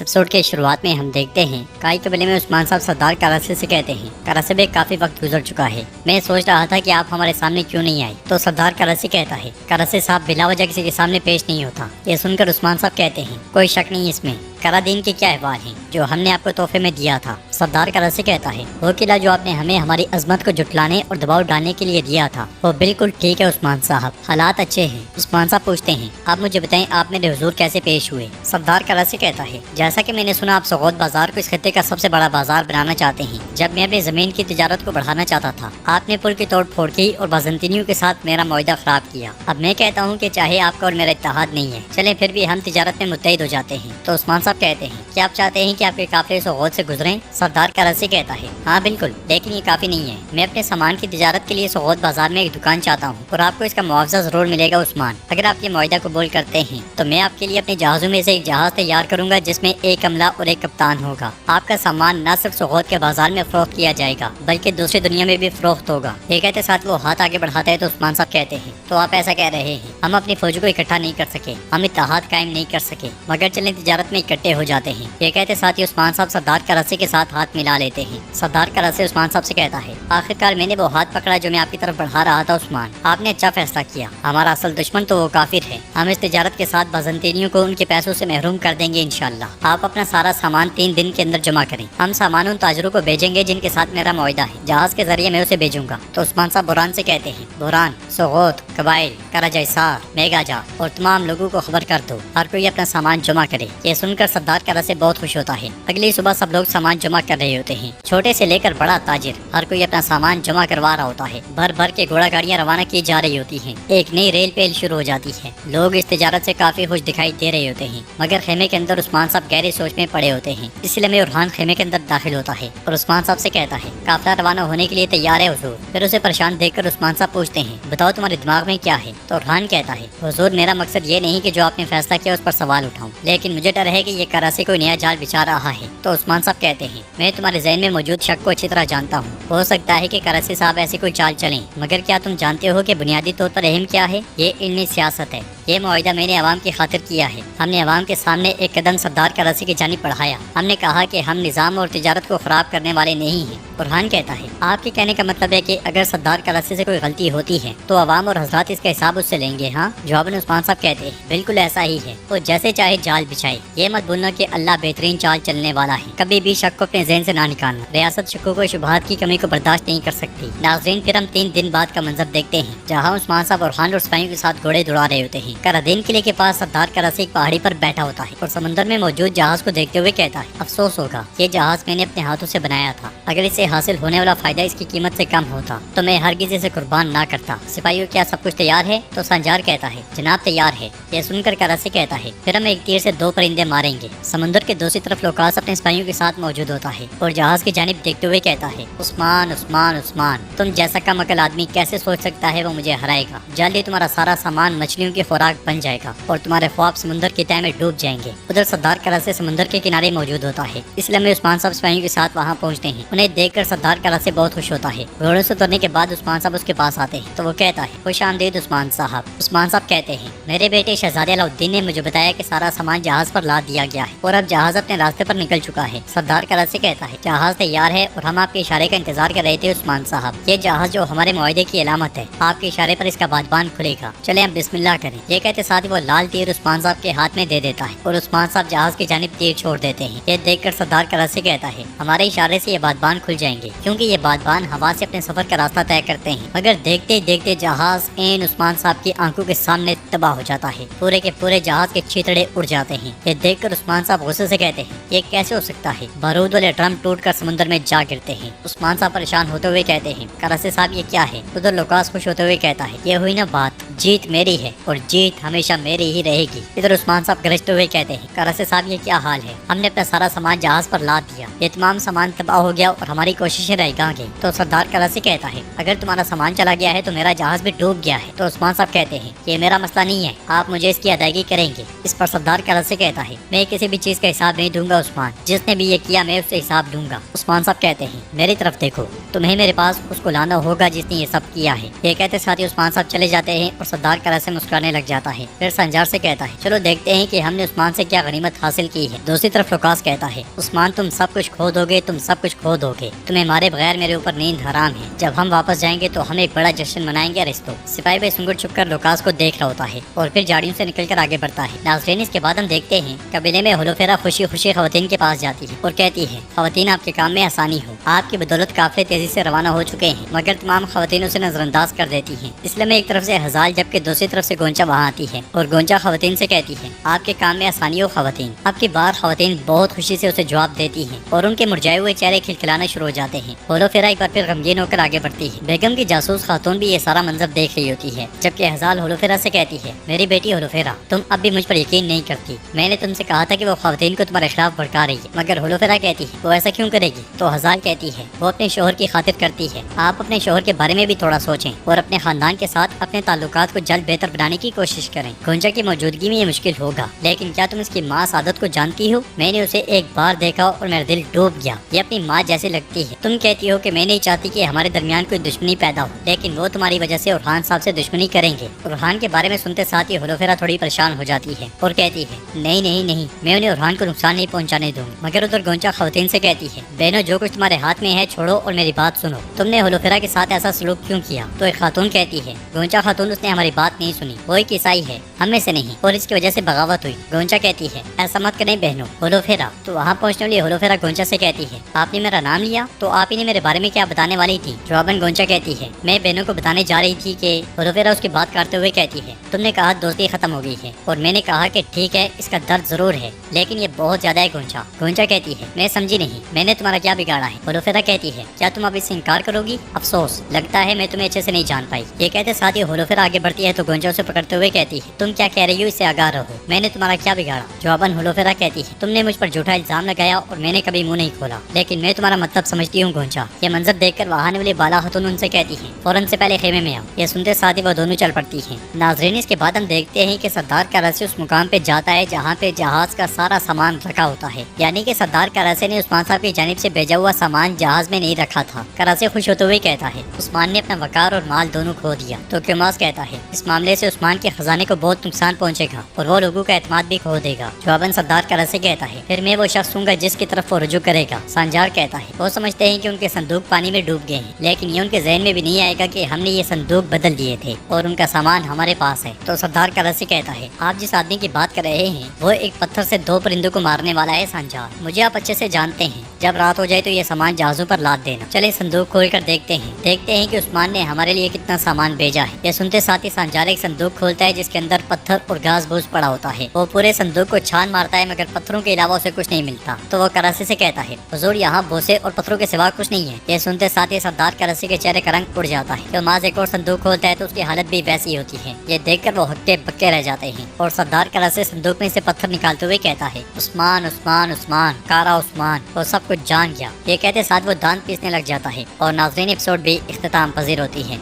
Episode के शुरुआत में हम देखते हैं काई कबीले में उस्मान साहब सरदार करासी से कहते हैं, करासी में काफी वक्त गुजर चुका है, मैं सोच रहा था कि आप हमारे सामने क्यों नहीं आए। तो सरदार करासी कहता है, करासी साहब बिला वजह किसी के सामने पेश नहीं होता। ये सुनकर उस्मान साहब कहते हैं, कोई शक नहीं इसमें, करादीन के क्या अहवाल हैं जो हमने आपको तोहफे में दिया था। सरदार करासी कहता है, वो किला जो आपने हमें हमारी अजमत को जुटलाने और दबाव डालने के लिए दिया था वो बिल्कुल ठीक है उस्मान साहब, हालात अच्छे हैं। उस्मान साहब पूछते हैं, आप मुझे बताएं आप मेरे हुजूर कैसे पेश हुए। सरदार करासी कहता है, जैसा कि मैंने सुना आप सगौत बाजार को इस खत्ते का सबसे बड़ा बाजार बनाना चाहते हैं। जब मैं अपनी जमीन की तिजारत को बढ़ाना चाहता था आपने पुल की तोड़ फोड़ की और बाज़ंतीनियों के साथ मेरा मुआहदा खराब किया। अब मैं कहता हूँ कि चाहे आपका और मेरा इत्तेहाद नहीं है, चले फिर भी हम तिजारत में मुत्तहिद हो जाते हैं। तो उस्मान साहब कहते हैं, क्या आप चाहते हैं कि आपके काफिले सगौत से गुजरें। सरदार करासी कहता है, हाँ बिल्कुल, लेकिन ये काफी नहीं है। मैं अपने सामान की तिजारत के लिए सगौत बाजार में एक दुकान चाहता हूँ और आपको इसका मुआवजा जरूर मिलेगा उस्मान। अगर आप ये मुआहदा कबूल करते हैं तो मैं आपके लिए अपने जहाज़ों में से एक जहाज तैयार करूंगा जिसमें एक अमला और एक कप्तान होगा। आपका सामान न सिर्फ सगौत के बाजार में फरोख्त किया जाएगा बल्कि दूसरी दुनिया में भी फरोख्त होगा। ये कहते साथ वो हाथ आगे बढ़ाता है तो उस्मान साहब कहते हैं, तो आप ऐसा कह रहे हैं हम अपनी फौज को इकट्ठा नहीं कर सके, हम इत्तेहाद कायम नहीं कर सके, मगर चलें तिजारत में इकट्ठे हो जाते हैं। ये कहते साथ ही उस्मान साहब सरदार करासी के साथ हाथ मिला लेते हैं। सरदार करासी उस्मान साहब से कहता है, आखिरकार मैंने वो हाथ पकड़ा जो मैं आपकी तरफ बढ़ा रहा था उस्मान, आपने अच्छा फैसला किया। हमारा असल दुश्मन तो वो काफिर है, हम इस तिजारत के साथ बाज़ंतीनियों को उनके पैसों से महरूम कर देंगे इंशाल्लाह। आप अपना सारा सामान 3 दिन के अंदर जमा करें, हम सामान उन ताजरों को भेजेंगे जिनके साथ मेरा मुआहदा है, जहाज के जरिए मैं उसे भेजूंगा। तो उस्मान साहब बुरहान से कहते हैं, बुरहान, सगौत, कबाइल, कराजैसार, मेगाजा और तमाम लोगों को खबर कर दो, हर कोई अपना सामान जमा करे। ये सुनकर सरदार करासी बहुत खुश होता है। अगली सुबह सब लोग सामान जमा कर रहे होते हैं, छोटे से लेकर बड़ा ताजिर, हर कोई अपना सामान जमा करवा रहा होता है। भर भर के घोड़ा गाड़ियाँ रवाना की जा रही होती हैं। एक नई रेल पेल शुरू हो जाती है। लोग इस तिजारत से काफी खुश दिखाई दे रहे होते हैं, मगर खेमे के अंदर उस्मान साहब गहरी सोच में पड़े होते हैं। इसलिए में उरहान खेमे के अंदर दाखिल होता है और उस्मान साहब से कहता है, काफिला रवाना होने के लिए तैयार है हुजूर। फिर उसे परेशान देखकर उस्मान साहब पूछते हैं, बताओ तुम्हारे दिमाग में क्या है। तो उरहान कहता है, हुजूर मेरा मकसद ये नहीं कि जो आपने फैसला किया उस पर सवाल उठाऊं, लेकिन मुझे डर है कि ये करासी कोई नया जाल बिछा रहा है। तो उस्मान साहब कहते हैं, मैं तुम्हारे ज़हन में मौजूद शक को अच्छी तरह जानता हूँ, हो सकता है कि करासी साहब ऐसी कोई चाल चलें, मगर क्या तुम जानते हो कि बुनियादी तौर पर अहम क्या है। ये इल्मी सियासत है। ये मुआहदा मैंने अवाम की खातिर किया है। हमने अवाम के सामने एक कदम सरदार करासी की जानिब बढ़ाया। हमने कहा कि हम निज़ाम और तिजारत को खराब करने वाले नहीं हैं। बुरहान कहता है, आपके कहने का मतलब है कि अगर सरदार करासी से कोई गलती होती है तो अवाम और हजरात इसका हिसाब उससे लेंगे। हाँ, जवाब में उस्मान साहब कहते हैं, बिल्कुल ऐसा ही है, वो जैसे चाहे जाल बिछाए। ये मत भूलना कि अल्लाह बेहतरीन चाल चलने वाला है, कभी भी शक को अपने ज़हन से ना निकालना। रियासत शक्कों को शुबहात की कमी को बर्दाश्त नहीं कर सकती। नाज़रीन, फिर हम 3 दिन बाद का मंजर देखते हैं जहाँ उस्मान साहब बुरहान और सिपाहियों के साथ घोड़े दौड़ा रहे होते हैं। करादीन किले के पास सरदार करासी एक पहाड़ी पर बैठा होता है और समंदर में मौजूद जहाज को देखते हुए कहता है, अफसोस होगा, ये जहाज मैंने अपने हाथों से बनाया था। अगर इसे हासिल होने वाला फायदा इसकी कीमत से कम होता तो मैं हरगिज़ इसे कुर्बान ना करता। सिपाहियों, क्या सब कुछ तैयार है। तो संजार कहता है, जनाब तैयार है। यह सुनकर करासी कहता है, फिर हम एक तीर से 2 परिंदे मारेंगे। समुद्र के दूसरी तरफ लोकास अपने सिपाहियों के साथ मौजूद होता है और जहाज की जानिब देखते हुए कहता है, उस्मान उस्मान उस्मान, तुम जैसा कम अकल आदमी कैसे सोच सकता है वो मुझे हराएगा। जल्दी तुम्हारा सारा सामान मछलियों की खुराक बन जाएगा और तुम्हारे ख्वाब समुद्र की तह में डूब जाएंगे। उधर सरदार करासी समुद्र के किनारे मौजूद होता है। इसलिए में उस्मान साहब सिपाहियों के साथ वहाँ पहुँचते हैं। उन्हें देखकर सरदार करासी बहुत खुश होता है। घोड़े से उतरने के बाद उस्मान साहब उसके पास आते हैं तो वो कहता है, खुश आमदीद उस्मान साहब। उस्मान साहब कहते हैं, मेरे बेटे शहजादे अलाउद्दीन ने मुझे बताया कि सारा सामान जहाज पर लाद दिया गया है और अब जहाज अपने रास्ते पर निकल चुका है। सरदार करासी कहता है, जहाज तैयार है और हम आपके इशारे का इंतजार कर रहे थे उस्मान साहब। ये जहाज जो हमारे मुआहदे की अलामत है, आपके इशारे पर इसका बादबान खुलेगा। चले हम बिस्मिल्लाह करें। ये कहते साथ ही वो लाल तीर उस्मान साहब के हाथ में दे देता है और उस्मान साहब जहाज की जानिब तीर छोड़ देते हैं। ये देखकर सरदार करासी कहता है, हमारे इशारे से ये बादबान खुल जाएंगे, क्योंकि ये बादबान हवा से अपने सफर का रास्ता तय करते हैं। मगर देखते देखते जहाज एन उस्मान साहब की आंखों के सामने तबाह हो जाता है। पूरे के पूरे जहाज के छितड़े उड़ जाते हैं। ये देखकर उस्मान साहब गुस्से से कहते हैं, ये कैसे हो सकता है। बारूद वाले ड्रम टूटकर समुद्र में जा गिरते हैं। उस्मान साहब परेशान होते हुए कहते हैं, करासी साहब ये क्या है। उधर लोकास खुश होते हुए कहता है, ये हुई ना बात, जीत मेरी है और जीत हमेशा मेरी ही रहेगी। इधर उस्मान साहब गरजते हुए कहते हैं, करासी साहब ये क्या हाल है, हमने अपना सारा सामान जहाज पर लाद दिया, ये तमाम सामान तबाह हो गया और हमारी बड़ी कोशिशें रहेगा आगे। तो सरदार कराची कहता है अगर तुम्हारा सामान चला गया है तो मेरा जहाज भी डूब गया है। तो उस्मान साहब कहते हैं ये मेरा मसला नहीं है, आप मुझे इसकी अदायगी करेंगे। इस पर सरदार कराची कहता है मैं किसी भी चीज का हिसाब नहीं दूंगा उस्मान, जिसने भी ये किया मैं उससे हिसाब दूंगा। उस्मान साहब कहते हैं मेरी तरफ देखो, तुम्हें मेरे पास उसको लाना होगा जिसने ये सब किया है। ये कहते साथ ही उस्मान साहब चले जाते हैं और सरदार कराची मुस्कुराने लग जाता है। फिर संजार से कहता है चलो देखते हैं कि हमने उस्मान से क्या गनीमत हासिल की है। दूसरी तरफ लुकास कहता है उस्मान तुम सब कुछ खो दोगे, तुम सब कुछ खो दोगे, तुम्हें मारे बगैर मेरे ऊपर नींद हराम है। जब हम वापस जाएंगे तो हम एक बड़ा जश्न मनाएंगे अरिस्तो। सिपाही भाई सुंगड़ छुप कर लुकास को देख रहा होता है और फिर झाड़ियों से निकलकर आगे बढ़ता है। नाज़रीन इसके बाद हम देखते हैं कबीले में होलोफेरा खुशी खुशी खवातीन के पास जाती है और कहती है खवातीन आपके काम में आसानी हो, आपकी बदौलत काफिले तेजी से रवाना हो चुके हैं, मगर तमाम खवातीन उसे नजरअंदाज कर देती हैं। इसलिए में एक तरफ से हजाल जबकि दूसरी तरफ से गोंचा वहाँ आती है और गोंचा खवातीन से कहती है आपके काम में आसानी हो खवातीन। आपकी बार खवातीन बहुत खुशी से उसे जवाब देती हैं और उनके मुरझाए हुए चेहरे खिलखिलाना शुरू हो जाते हैं। होलोफेरा एक बार फिर गमगीन होकर आगे बढ़ती है। बेगम की जासूस खातून भी ये सारा मंजर देख रही होती है, जबकि हजाल होलोफेरा से कहती है मेरी बेटी होलोफेरा तुम अब भी मुझ पर यकीन नहीं करती, मैंने तुमसे कहा था कि वो खवातीन को तुम्हारे खिलाफ भड़का रही है, मगर होलोफेरा कहती है वो ऐसा क्यों करेगी। तो हजाल कहती है वो अपने शोहर की खातिर करती है, आप अपने शोहर के बारे में भी थोड़ा सोचें और अपने खानदान के साथ अपने ताल्लुकात को जल्द बेहतर बनाने की कोशिश करें। गोंजा की मौजूदगी में ये मुश्किल होगा, लेकिन क्या तुम इसकी माँ सादत को जानती हो। मैंने उसे एक बार देखा और मेरा दिल डूब गया, ये अपनी माँ जैसी लगती है। तुम कहती हो कि मैं नहीं चाहती कि हमारे दरमियान कोई दुश्मनी पैदा हो, लेकिन वो तुम्हारी वजह से उरहान साहब से दुश्मनी करेंगे। उरहान के बारे में सुनते साथ ही होलोफेरा थोड़ी परेशान हो जाती है और कहती है नहीं नहीं नहीं, मैं उन्हें उरहान को नुकसान नहीं पहुंचाने दूंगी। मगर उधर गोंचा खवातीन से कहती है बहनों जो कुछ तुम्हारे हाथ में है छोड़ो और मेरी बात सुनो, तुमने होलोफेरा के साथ ऐसा सलूक क्यों किया। तो एक खातून कहती है गोंचा खातून उसने हमारी बात नहीं सुनी, वो एक ईसाई है हम में से नहीं और इसकी वजह से बगावत हुई। गोंचा कहती है ऐसा मत करें बहनों। होलोफेरा तो वहाँ पहुँचने वाली होलोफेरा गोंचा से कहती है आपने मेरा नाम लिया, तो आप ही ने मेरे बारे में क्या बताने वाली थी। जवाबन गोंचा कहती है मैं बहनों को बताने जा रही थी कि होलोफेरा उसकी बात काटते हुए कहती है तुमने कहा दोस्ती खत्म हो गई है और मैंने कहा कि ठीक है इसका दर्द जरूर है लेकिन ये बहुत ज्यादा है गोंचा। गोंचा कहती है मैं समझी नहीं, मैंने तुम्हारा क्या बिगाड़ा है। होलोफेरा कहती है क्या तुम अब इससे इनकार करोगी। अफसोस लगता है मैं तुम्हें अच्छे से नहीं जान पाई। ये कहते साथ ही होलोफेरा आगे बढ़ती है तो गोंचा उसे पकड़ते हुए कहती है तुम क्या कह रही हो, इससे आगाह रहो, मैंने तुम्हारा क्या बिगाड़ा। जवाबन होलोफेरा कहती है तुमने मुझ पर झूठा इल्जाम लगाया और मैंने कभी मुंह नहीं खोला, लेकिन मैं तुम्हारा मतलब समझती हूँ गोंचा। ये मंजर देखकर वहाँ आने वाली बाला खातून उनसे कहती है फौरन से पहले खेमे में आओ। ये सुनते साथ ही वो दोनों चल पड़ती हैं। नाज़रीन इसके बाद हम देखते हैं कि सरदार कराची उस मुकाम पे जाता है जहाँ पे जहाज का सारा सामान रखा होता है, यानी कि सरदार कराची ने उस्मान साहब की जानिब से भेजा हुआ सामान जहाज में नहीं रखा था। कराची खुश होते हुए कहता है उस्मान ने अपना वकार और माल दोनों खो दिया। तो क्योमास कहता है इस मामले से उस्मान के खजाने को बहुत नुकसान पहुँचेगा और वो लोगों का एतमाद भी खो देगा। जवाबन सरदार कराची कहता है फिर मैं वो शख्स हूँगा जिसकी तरफ वो रुजू करेगा। संजार कहता है वो समझते हैं कि उनके संदूक पानी में डूब गए हैं, लेकिन ये उनके जहन में भी नहीं आएगा कि हमने ये संदूक बदल दिए थे और उनका सामान हमारे पास है। तो सरदार कराची कहता है आप जिस आदमी की बात कर रहे हैं वो एक पत्थर से 2 परिंदों को मारने वाला है संजार, मुझे आप अच्छे से जानते हैं। जब रात हो जाए तो ये सामान जहाजों पर लाद देना। चले संदूक खोल कर देखते हैं कि उस्मान ने हमारे लिए कितना सामान भेजा है। ये सुनते साथ ही संजार एक संदूक खोलता है जिसके अंदर पत्थर और घास फूस पड़ा होता है। वो पूरे संदूक को छान मारता है मगर पत्थरों के अलावा उसे कुछ नहीं मिलता। तो वो कराची से कहता है हुजूर यहाँ भूसे और पत्थरों के सिवा कुछ नहीं है। ये सुनते साथ ही सरदार कराची के चेहरे का रंग उड़ जाता है। तो माज एक और संदूक खोलता है तो उसकी हालत भी वैसी होती है। ये देखकर वो हक्के बक्के रह जाते हैं और सरदार कराची संदूक में से पत्थर निकालते हुए कहता है उस्मान उस्मान उस्मान कारा उस्मान, वो सब कुछ जान गया। ये कहते साथ वो दांत पीसने लग जाता है और नाज़रीन एपिसोड भी इख्तिताम पजीर होती है।